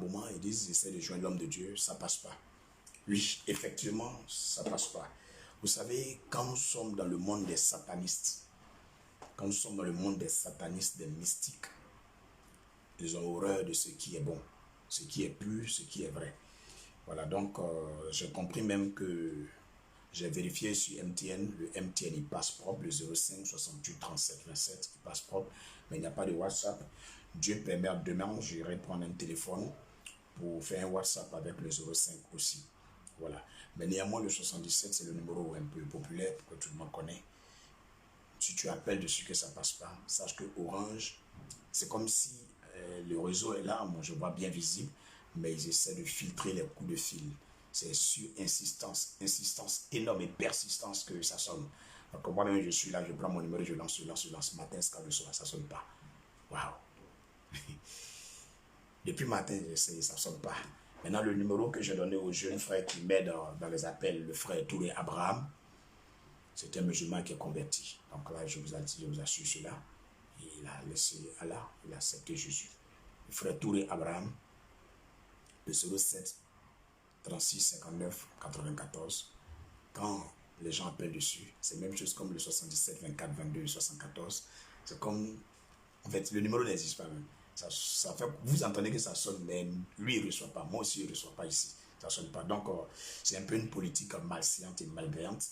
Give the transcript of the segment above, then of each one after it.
moment, ils disent, ils essaient de joindre l'homme de Dieu, ça passe pas. Oui, effectivement, ça passe pas. Vous savez, quand nous sommes dans le monde des satanistes, quand nous sommes dans le monde des satanistes, des mystiques, ils ont horreur de ce qui est bon, ce qui est pur, ce qui est vrai. Voilà, donc j'ai compris même que j'ai vérifié sur MTN, le MTN il passe propre, le 05 68 37 27, il passe propre, mais il n'y a pas de WhatsApp. Dieu permet, demain, j'irai prendre un téléphone pour faire un WhatsApp avec le 05 aussi. Voilà. Mais néanmoins, le 77, c'est le numéro un peu populaire, que tout le monde connaît. Si tu appelles dessus que ça passe pas, sache que Orange, c'est comme si le réseau est là, moi je vois bien visible, mais ils essaient de filtrer les coups de fil. C'est sur insistance énorme et persistance que ça sonne. Donc moi-même je suis là, je prends mon numéro, je lance matin, le soir, ça sonne pas. Waouh! Depuis matin, j'essaie, ça sonne pas. Maintenant, le numéro que j'ai donné au jeune frère qui m'aide dans les appels, le frère Touré Abraham, c'est un musulman qui est converti. Donc là, je vous assure cela. Il a laissé Allah, il a accepté Jésus. Le frère Touré Abraham, le 07 36 59 94. Quand les gens appellent dessus, c'est la même chose comme le 77 24 22 74. C'est comme, en fait, le numéro n'existe pas même. Ça fait, vous entendez que ça sonne, mais lui, il ne reçoit pas. Moi aussi, je ne reçois pas ici. Ça ne sonne pas. Donc, c'est un peu une politique malséante et malveillante.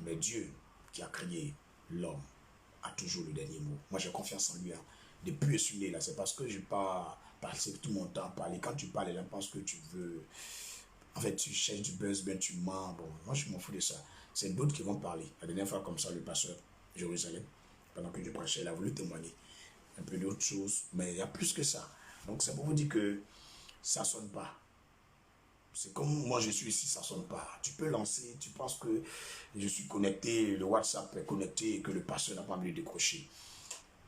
Mais Dieu, qui a créé l'homme, a toujours le dernier mot. Moi, j'ai confiance en lui. Hein. Depuis je suis né là, c'est parce que je n'ai pas passé tout mon temps à parler. Quand tu parles, les gens pensent que tu veux... En fait, tu cherches du buzz, ben tu mens. Bon, moi, je m'en fous de ça. C'est d'autres qui vont parler. La dernière fois, comme ça, le pasteur Jérusalem, pendant que je prêchais, il a voulu témoigner un peu d'autres choses, mais il y a plus que ça. Donc, c'est pour vous dire que ça ne sonne pas. C'est comme moi, je suis ici, ça ne sonne pas. Tu peux lancer, tu penses que je suis connecté, le WhatsApp est connecté et que le pasteur n'a pas envie de décrocher.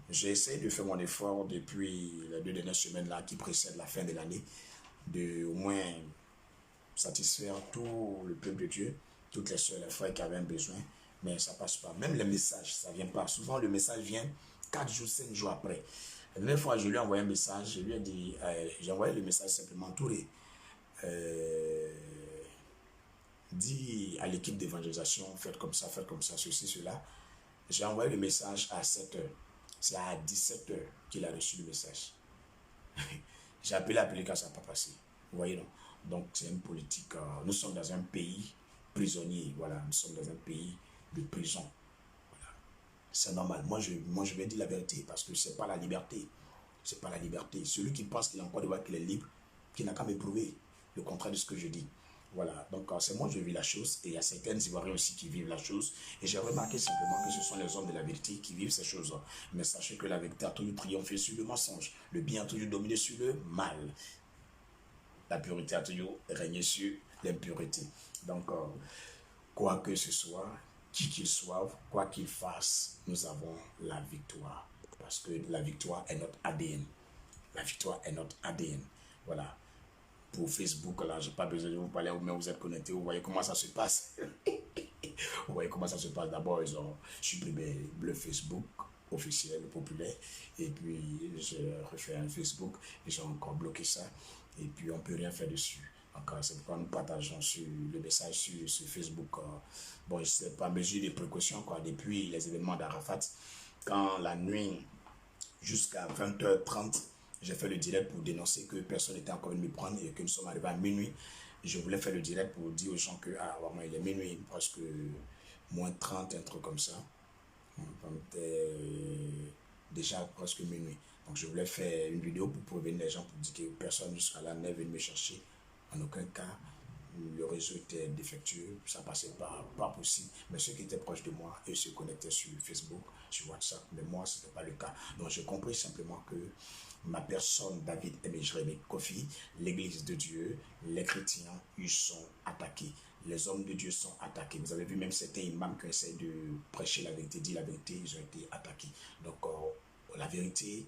J'ai essayé de faire mon effort depuis les 2 dernières semaines là qui précèdent la fin de l'année, de au moins satisfaire tout le peuple de Dieu, toutes les soeurs et les frères qui avaient un besoin, mais ça passe pas. Même les messages, ça vient pas. Souvent, le message vient 4 jours, 5 jours après. La dernière fois, je lui ai envoyé un message, je lui ai dit, j'ai envoyé le message simplement Touré. Dit à l'équipe d'évangélisation, faites comme ça, ceci, cela. J'ai envoyé le message à 7 heures. C'est à 17 heures qu'il a reçu le message. J'ai appelé quand ça n'a pas passé. Vous voyez, non? Donc, c'est une politique. Nous sommes dans un pays prisonnier. Voilà, nous sommes dans un pays de prison. Voilà. C'est normal. Moi, je vais dire la vérité parce que c'est pas la liberté. C'est pas la liberté. Celui qui pense qu'il a encore de voir qu'il est libre, qui n'a qu'à m'éprouver le contraire de ce que je dis. Voilà, donc c'est moi je vis la chose et il y a certaines Ivoiriens aussi qui vivent la chose et j'ai remarqué simplement que ce sont les hommes de la vérité qui vivent ces choses. Mais sachez que la vérité a toujours triomphé sur le mensonge, le bien a toujours dominé sur le mal, la pureté a toujours régné sur l'impureté. Donc quoi que ce soit, qui qu'il soit, quoi qu'il fasse, nous avons la victoire parce que la victoire est notre ADN. La victoire est notre ADN. Voilà. Pour Facebook, là, je n'ai pas besoin de vous parler, mais vous êtes connectés, vous voyez comment ça se passe. Vous voyez comment ça se passe. D'abord, ils ont supprimé le Facebook officiel, populaire, et puis j'ai refait un Facebook, ils ont encore bloqué ça, et puis on ne peut rien faire dessus. Donc, c'est pourquoi nous partageons sur le message sur Facebook. Bon, c'est pas mesure de précaution, quoi, depuis les événements d'Arafat, quand la nuit, jusqu'à 20h30, j'ai fait le direct pour dénoncer que personne n'était encore venu me prendre et que nous sommes arrivés à minuit. Je voulais faire le direct pour dire aux gens que vraiment, il est minuit, presque moins 30, un truc comme ça. Déjà presque minuit. Donc je voulais faire une vidéo pour prévenir les gens pour dire que personne jusqu'à là n'est venu me chercher. En aucun cas, le réseau était défectueux, ça passait pas possible. Mais ceux qui étaient proches de moi, eux se connectaient sur Facebook, sur WhatsApp, mais moi, ce n'était pas le cas. Donc j'ai compris simplement que ma personne, David Aimé Jérémie Kofi, l'église de Dieu, les chrétiens, ils sont attaqués. Les hommes de Dieu sont attaqués. Vous avez vu même certains imams qui essaient de prêcher la vérité, dire la vérité, ils ont été attaqués. Donc la vérité,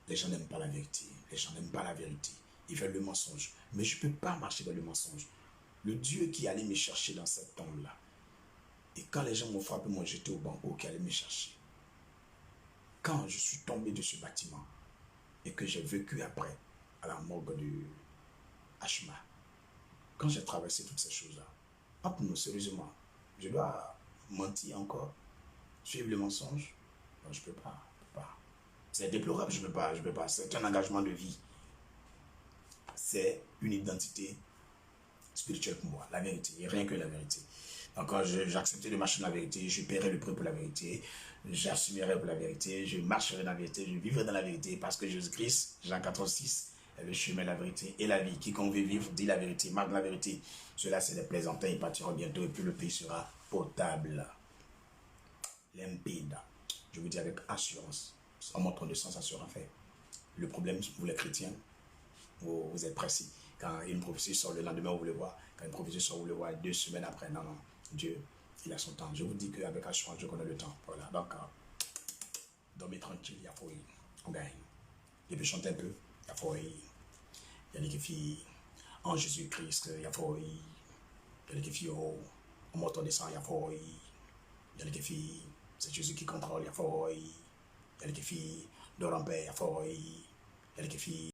les gens n'aiment pas la vérité. Les gens n'aiment pas la vérité. Ils veulent le mensonge. Mais je ne peux pas marcher dans le mensonge. Le Dieu qui allait me chercher dans cette tombe-là, et quand les gens m'ont frappé, m'ont jeté au banco, qui allait me chercher. Quand je suis tombé de ce bâtiment, et que j'ai vécu après, à la morgue Ashma. Quand j'ai traversé toutes ces choses-là, entre nous, sérieusement, je dois mentir encore, suivre le mensonge? Non, je ne peux pas. C'est déplorable, je ne peux pas. C'est un engagement de vie. C'est une identité spirituelle pour moi, la vérité, et rien que la vérité. Donc quand j'ai accepté de marcher dans la vérité, je paierai le prix pour la vérité, j'assumerai pour la vérité, je marcherai dans la vérité, je vivrai dans la vérité, parce que Jésus-Christ, Jean 14,6, est le chemin, la vérité et la vie. Quiconque veut vivre, dit la vérité, marche dans la vérité. Cela, c'est des plaisantins, ils partiront bientôt, et puis le pays sera potable, limpide. Je vous dis avec assurance, en montrant de sensation en fait. Le problème, vous les chrétiens, vous êtes pressés. Quand une prophétie sort le lendemain, vous voulez voir. Quand une prophétie sort, vous voulez voir 2 semaines après. Non, non. Dieu, il a son temps. Je vous dis qu'avec assurance, je connais le temps. Voilà. Donc, dormez tranquille, il y a fouille. On gagne. Et puis chanter un peu, il y a fouille. Il y a des filles en Jésus-Christ, il y a fouille. Il y a des filles au moteur de sang, il y a fouille. Il y a des filles, c'est Jésus qui contrôle, il y a fouille. Il y a des filles de rampeur, il y a fouille. Il y a des filles.